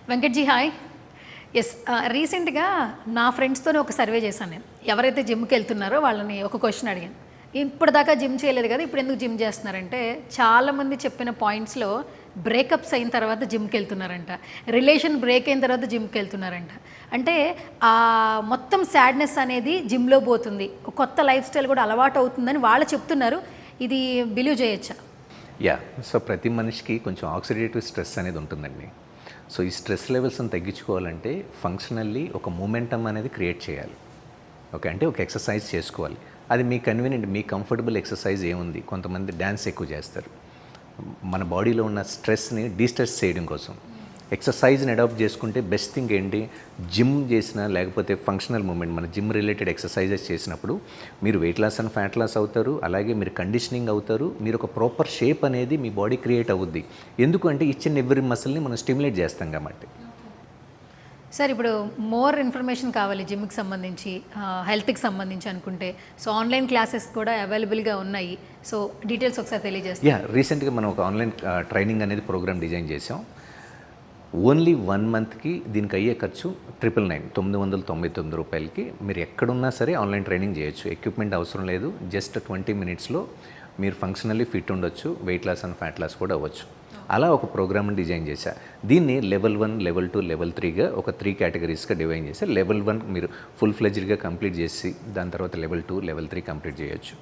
వెంకట్‌జీ hi. Yes. రీసెంట్‌గా నా ఫ్రెండ్స్‌తోనే ఒక సర్వే చేశాను నేను. ఎవరైతే జిమ్‌కెళ్తున్నారో వాళ్ళని ఒక క్వెషన్ అడిగాను. ఇప్పటిదాకా జిమ్ చేయలేదు కదా! ఇప్పుడు ఎందుకు జిమ్ చేస్తున్నారంటే, చాలామంది చెప్పిన పాయింట్స్‌లో బ్రేకప్స్ అయిన తర్వాత జిమ్‌కెళ్తున్నారంట. రిలేషన్ బ్రేక్ అయిన తర్వాత జిమ్‌కెళ్తున్నారంట. అంటే మొత్తం సాడ్‌నెస్ అనేది జిమ్‌లో పోతుంది. కొత్త లైఫ్ స్టైల్ కూడా అలవాటు అవుతుందని వాళ్ళు చెప్తున్నారు. ఇది బిలీవ్ చేయొచ్చా? సో ప్రతి మనిషికి కొంచెం ఆక్సిడేటివ్ స్ట్రెస్ అనేది ఉంటుందండి. సో ఈ స్ట్రెస్ లెవెల్స్ని తగ్గించుకోవాలంటే ఫంక్షనల్లీ ఒక మూమెంటమ్ అనేది క్రియేట్ చేయాలి. ఓకే, అంటే ఒక ఎక్సర్సైజ్ చేసుకోవాలి. అది మీ కన్వీనియంట్, మీ కంఫర్టబుల్ ఎక్సర్సైజ్ ఏముంది. కొంతమంది డ్యాన్స్ ఎక్కువ చేస్తారు. మన బాడీలో ఉన్న స్ట్రెస్ని డీస్ట్రెస్ చేయడం కోసం ఎక్సర్సైజ్ని అడాప్ట్ చేసుకుంటే బెస్ట్ థింగ్ ఏంటి, జిమ్ చేసినా లేకపోతే ఫంక్షనల్ మూమెంట్, మన జిమ్ రిలేటెడ్ ఎక్సర్సైజెస్ చేసినప్పుడు మీరు weight loss and fat loss అవుతారు, అలాగే మీరు కండిషనింగ్ అవుతారు, మీరు ఒక ప్రాపర్ షేప్ అనేది మీ బాడీ క్రియేట్ అవుద్ది. ఎందుకంటే ఈచ్ అండ్ ఎవ్రీ మసిల్ని మనం స్టిమ్యులేట్ చేస్తాం కాబట్టి. సార్ ఇప్పుడు మోర్ ఇన్ఫర్మేషన్ కావాలి జిమ్కి సంబంధించి, హెల్త్కి సంబంధించి అనుకుంటే, సో ఆన్లైన్ క్లాసెస్ కూడా అవైలబుల్గా ఉన్నాయి. సో డీటెయిల్స్ ఒకసారి తెలియజేస్తాం. రీసెంట్గా మనం ఒక ఆన్లైన్ ట్రైనింగ్ అనేది ప్రోగ్రామ్ డిజైన్ చేసాం. ఓన్లీ 1 మంత్కి దీనికి అయ్యే ఖర్చు 999 రూపాయలకి మీరు ఎక్కడున్నా సరే ఆన్లైన్ ట్రైనింగ్ చేయొచ్చు. ఎక్విప్మెంట్ అవసరం లేదు. జస్ట్ 20 మినిట్స్లో మీరు ఫంక్షనల్లీ ఫిట్ ఉండొచ్చు, weight loss and fat loss కూడా అవ్వచ్చు. అలా ఒక ప్రోగ్రామ్ని డిజైన్ చేశా. దీన్ని లెవెల్ 1, లెవెల్ 2, లెవెల్ 3గా ఒక 3 కేటగిరీస్గా డివైన్ చేశా. లెవెల్ 1 మీరు ఫుల్ ఫ్లెడ్జ్డ్గా కంప్లీట్ చేసి దాని తర్వాత లెవెల్ 2, లెవెల్ 3 కంప్లీట్ చేయొచ్చు.